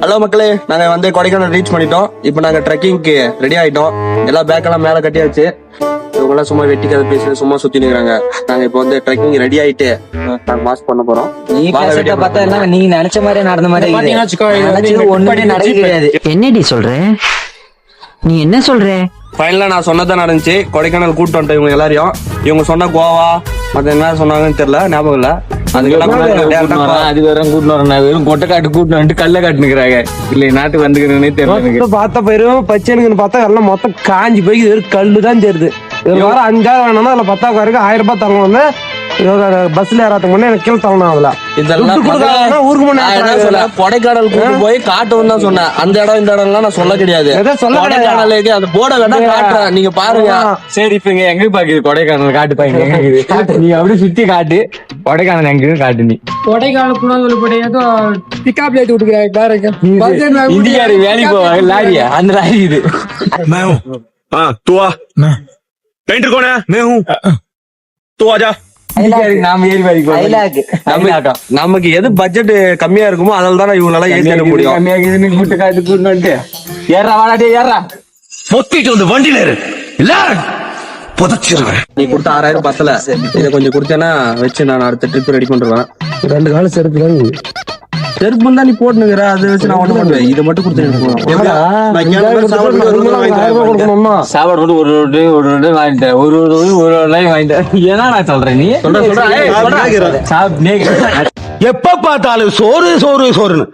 Hello மக்களே, நாங்க வந்து கொடைக்கானல் ரீச் பண்ணிட்டோம். இப்போ நாங்க ட்ரெக்கிங்க்கு ரெடி ஆயிட்டோம். எல்லா பேக் எல்லாம் மேல கட்டியாச்சு. இவங்க எல்லாம் சும்மா வெட்டி கதை பேசி சும்மா சுத்தி நிக்கிறாங்க. நாங்க இப்போ வந்து ட்ரெக்கிங் ரெடி ஆயிட்டு நாங்க மாஸ் பண்ண போறோம். நீ பேசட்ட பார்த்தா எல்லாம் நீங்க நினைச்ச மாதிரி நடந்த மாதிரி ஒண்ணுமே நடக்க கிடையாது. என்னடி சொல்ற? நீ என்ன சொல்ற? ஃபைனலா நான் சொன்னதான் நடந்துச்சு. கொடைக்கானல் கூட்டு வந்துட்டேன் இவங்க எல்லாரையும். இவங்க சொன்ன கோவா மத்த என்ன சொன்னாங்கன்னு தெரியல, ஞாபகம் இல்ல. அது வேற கூட்டு வரேன், வெறும் கொட்டை காட்டு கூட்டு வந்துட்டு கல்ல காட்டுனுக்குறாங்க. இல்ல நாட்டுக்கு வந்துக்கிறேன்னே தெரியல. பார்த்தா போயிரும் பச்சைனுக்கு பார்த்தா எல்லாம் மொத்தம் காஞ்சி போய் வெறும் கல்லுதான் தெரியுது. இதுல வர 5000 வேணும்னா அதுல 10,000 வரைக்கும் 1000 ரூபாய் தரணும். வந்து பஸ்ல ஏறாதுக்கு முன்னே எனக்கு கீழே தரணும். அதுல இதெல்லாம் ஊருக்கு கொடைக்கானல் கூட்டு போய் காட்டுன்னு தான் சொன்னேன். அந்த இடம் இந்த இடம் எல்லாம் நான் சொல்ல கிடையாது. கொடைக்கானலுக்கு அந்த போர்டை வேணா காட்டுறேன், நீங்க பாருங்க. சரி இப்ப இங்க எங்க பாக்குது கொடைக்கானல் காட்டு பாருங்க. நீ அப்படியே சுத்தி காட்டு கொடைக்கானல் எங்க காட்டு. நீ கொடைக்கானல் பிக்கப் ஏத்தி விட்டுக்கிறாங்க. இந்தியாரு வேலைக்கு போவாங்க லாரியா, அந்த லாரி இது. पेंटर कौन है? मैं हूँ. तू आजा. நமக்கு எது பட்ஜெட் கம்மியா இருக்குமோ அதில் தானே இவங்களால ஏற்ற முடியும். பொத்திட்டு வந்து வண்டியில இல்ல புதைச்சிருவேன். நீ கொடுத்த 6000 பத்தல, இதை கொஞ்சம் கொடுத்தேன்னா வச்சு நான் அடுத்த ட்ரிப் ரெடி பண்ணிருவேன். 2 காலம் செருப்பு செருப்பு தான் நீ போட்டுனுங்கிற, அதை வச்சு நான் ஒண்ணு பண்ணுவேன். இதை மட்டும் கொடுத்து சாப்பாடு போட்டு ஒரு வாங்கிட்டேன், ஒரு வாங்கிட்டேன். ஏன்னா நான் சொல்றேன், நீ எப்ப பார்த்தாலும் சோறு சோறு சோறுன்னு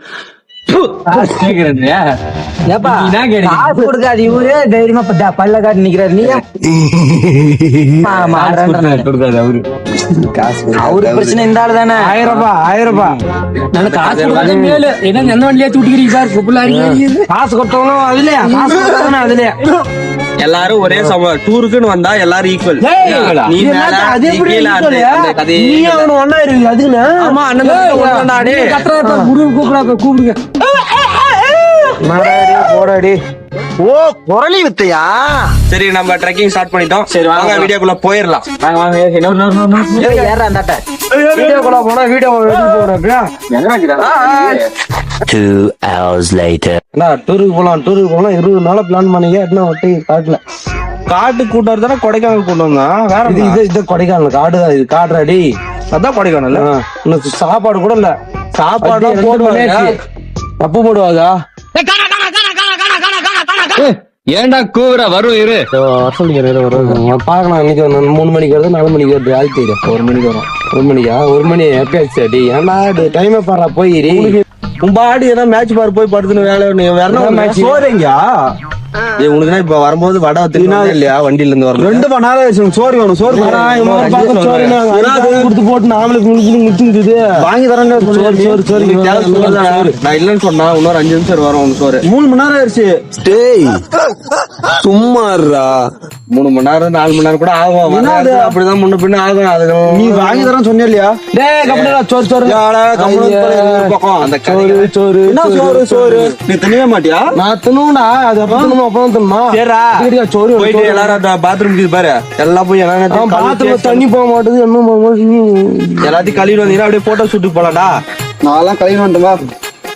கொடுக்காது. இவரே தைரியமா பல்ல காட்டு நிக்கிறாரு. நீ அவரு பிரச்சனை இந்த ஆளு தானே. 1000 ரூபாய் காசு மேல என்ன எந்த வண்டியா தூட்டிக்கிறீங்க சார்? காசு கொடுத்தவங்களும் அதுலயா, காசு கொடுத்தானே அதுலயா. எல்லாரும் ஒரே டூருக்குன்னு வந்தா எல்லாரும் ஈக்குவல். நீ ஒன்னா இருக்கு அதுன்னு. ஆமா கூப்பிடுங்க போடாடி. ஓ குரலி வித்தையா. சரி நம்ம ட்ரெக்கிங் ஸ்டார்ட் பண்ணிட்டோம். சரி வாங்க வீடியோக்குள்ள போயிடலாம். வீடியோக்குள்ள போனா வீடியோ 2 hours later. டூருக்கு போலாம் 20 நாள பிளான் பண்ணீங்க. என்ன ஒட்டி காட்டுல காட்டு கூட்டம் தானே கொடைக்கானல் கூட்டம் வந்தான். வேற இது கொடைக்கானல் காடு தான். இது காடுறாடி, அதான் கொடைக்கானல். சாப்பாடு கூட இல்ல. சாப்பாடு போடுவாங்க, தப்பு போடுவாங்க. ஏன்டா கூவுற? வரும் இரு பாக்கலாம். இன்னைக்கு 3 மணிக்கு வருது, 4 மணிக்கு வருது. ஆழ்த்தி 1 மணிக்கு வரும். 1 மணிக்கா? 1 மணி எப்பயாச்சு அடி. ஏன்டா டைமே பாடுறா போயிரு. உம்பாடி ஏதோ மேட்ச் பாரு போய் படுத்துன்னு வேலை சோறுங்க. உனக்குன்னா இப்ப வரும்போது வடை வச்சுனா இல்லையா? வண்டியில இருந்து வரும் 2 மணி நேரம் ஆயிடுச்சு. சோறு வேணும். சோறு கொடுத்து போட்டு நாமளுக்கு முடிச்சுது வாங்கி தரேன். நான் இல்லன்னு சொன்னா இன்னொரு 5 நிமிஷம் வரும் சோறு. 3 மணி நேரம் ஆயிடுச்சு. சும்மாறா 3 மணி நேரம் 4 மணி நேரம் கூட ஆகும். அப்படிதான் முன்ன பின்ன ஆகும். அது நீ வாங்கி தரேன் சொன்ன இல்லையா? சோறு சோறு நீ தின்னவே மாட்டியா? நான் தின்னுடா. அது அப்புறம் சோறு போயிட்டு எல்லாரும் பாத்ரூம் பாரு. எல்லாம் போய் பாத்ரூம் தண்ணி போக மாட்டேது. என்ன எல்லாத்தையும் கழுவி வந்தீங்கன்னா அப்படியே போட்டோ ஷூட்டுக்கு போலாம்டா. நான் கழுவி வந்துட்டா.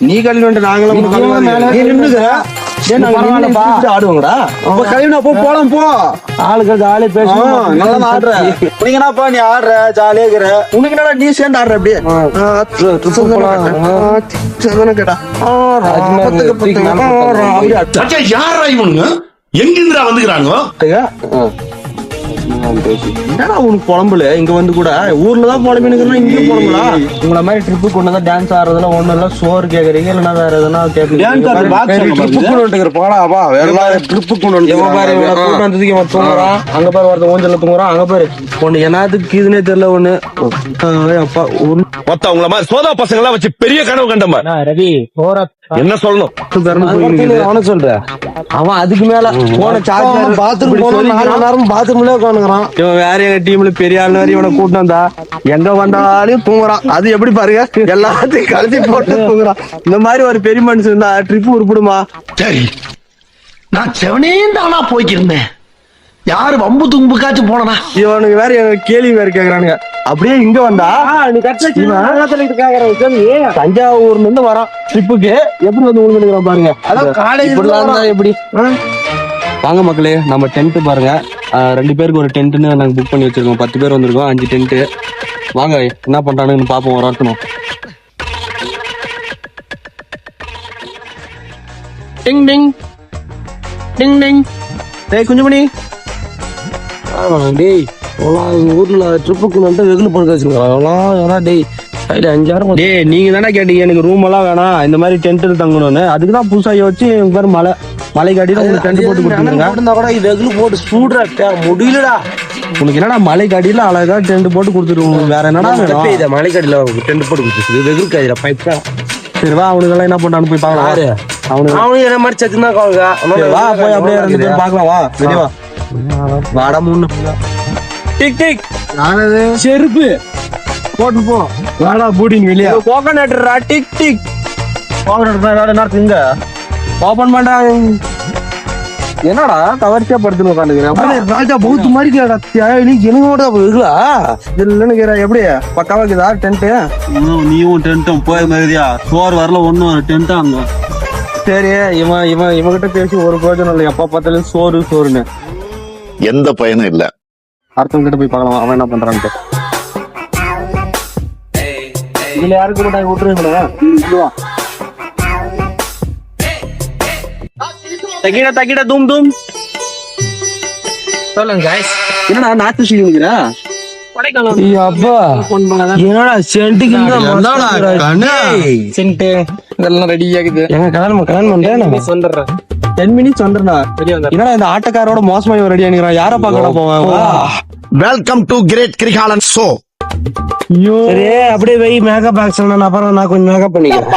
நீ கழுவி வந்துட்டு நாங்களும் ஆடுவாங்கடா. கழுவினா போலாம் போ. ஆளுக்கு ஜாலியா பேசுவோம். நல்லா ஆடுற நீங்கன்னாப்பா. நீ ஆடுற ஜாலியா இருக்கிற. உனக்கு என்னடா நீ சேர்ந்து ஆடுற? அப்படியே கேட்டா யாரா இவனுங்க எங்கிருந்துடா வந்துக்கிறாங்க? என்னடா உனக்கு புலம்புல? இங்க வந்து கூட ஊர்லதான் புலம்பினுக்குறா, இங்கேயும் புலம்புலா? உங்களை மாதிரி ட்ரிப்பு கொண்டு வந்தா டான்ஸ் ஆடுறதுல ஒண்ணு இல்ல. சோறு கேக்குறீங்க இல்லன்னா வேற எதனா கேக்குறீங்க. அங்க பாரு ஒருத்த ஊஞ்சல்ல தூங்குறான். அங்க பாரு ஒண்ணு என்னத்துக்கு இதுன்னே தெரியல. ஒண்ணு அப்பா மொத்தம் உங்களை மாதிரி சோதா பசங்க எல்லாம் வச்சு பெரிய கனவு கண்டமா ரவி என்ன சொல்லணும்? அவன சொல்ற அவன் அதுக்கு மேல போன சார்ஜ் பாத்ரூம் பாத்ரூம்ல உட்காந்துக்கிறான். இவன் வேற எங்க டீம்ல பெரிய ஆள் வேற இவனை கூட்டு வந்தா எங்க வந்தாலும் தூங்குறான். அது எப்படி பாருங்க, எல்லாத்தையும் கழுத்தி போட்டு தூங்குறான். இந்த மாதிரி ஒரு பெரிய மனுஷன் இருந்தா ட்ரிப் உருப்பிடுமா? சரி நான் செவனே தானா போய்க்கிருந்தேன். யாரு வம்பு தும்புக்காச்சும் போனா இவனுக்கு வேற எனக்கு கேள்வி வேற கேக்குறானுங்க. அப்படியே இங்க வந்தா தஞ்சாவூர்ல இருந்து வரான் ட்ரிப்புக்கு, எப்படி வந்து உழுந்துருக்கான் பாருங்க. இப்படிலாம் இருந்தா எப்படி? வாங்க மக்களே, நம்ம டென்ட் பாருங்க. 2 பேருக்கு ஒரு டென்ட்னு நாங்க புக் பண்ணி வச்சிருக்கோம். 10 பேர் வந்திருக்கோம், 5 டென்ட். வாங்க என்ன பண்றானுன்னு பாப்போம் ஒரு ஒருத்தனும். டிங் டிங் டிங் டிங். டேய் குஞ்சுமணி, டேய் ஊர்ல ட்ரிப்புக்கு வந்து வெகுல போட்டு வச்சிருக்காங்க. டேய் கையில 5000 டேய் நீங்க தானே கேட்டீங்க எனக்கு ரூம் எல்லாம் வேணாம், இந்த மாதிரி டென்ட் தங்கணும்னு. அதுக்கு தான் புதுசா யோசிச்சு இவங்க பேர் மலை காட்டில உங்களுக்கு டென்ட் போட்டு கொடுத்துருங்க. கூட வெகுல போட்டு சூடுறா முடியலடா. உனக்கு என்னடா மலை காட்டில அழகா டென்ட் போட்டு கொடுத்துருவோம். வேற என்னடா வேணும்? இதை மலைக்கடியில டென்ட் போட்டு கொடுத்துருக்கு வெகுல் காயில பைப்பா. சரி வா, அவனுக்கு எல்லாம் என்ன பண்ணான்னு போய் பார்க்கலாம். அவனும் என்ன மாதிரி சத்துனா வா போய் அப்படியே 2 பேரும் பார்க்கலாம். வா வெளிய வா. வாடா மூணு டிக் டிக். நானது செருப்பு போட்டு போ. வாடா பூடின் வெளிய. கோகனட்ரா டிக் டிக். கோகனட் வேற என்ன திங்க ஓபன் பண்ணா. என்னடா கவர்ச்சியா படுத்துன்னு உட்காந்துக்கிறேன். ராஜா பௌத்து மாதிரி என்னோட வெகுலா இல்லன்னு கேக்குறா. எப்படி பக்காவா இருக்குதா டென்ட்? நீயும் டென்ட்டும் போய் மருதியா சோறு வரல ஒண்ணும் டென்ட் அங்க. சரி இவகிட்ட பேசி ஒரு பிரயோஜனம் இல்லை. எப்ப பார்த்தாலும் சோறுன்னு. எந்த பயனும் இல்ல. அடுத்தவங்க கிட்ட போய் பார்க்கலாம் அவன் என்ன பண்றான்ட்டு. இதுல யாருக்கு போட்டாங்க விட்டுருங்களா? தக்கிட தூம் தூம். சொல்லுங்க guys. என்னடா நாத்து சொல்லிக்கிறா? அப்பா என்னடா சென்ட்டுக்கு சென்ட் இதெல்லாம் ரெடி ஆகுது. எங்க கல்யாணம் பண்றேன் சொல்றேன் 10 minutes வந்துடுறா. என்னடா இந்த ஆட்டக்காரோட மோசமா இவன் ரெடி ஆனிக்கிறான். யார பாக்கடா போவேன்? Welcome to great Kirikalan show. சரி அப்படியே வை மேக்கப் பாக்ஸ். அப்புறம் நான் கொஞ்சம் மேக்கப் பண்ணிக்கிறேன்.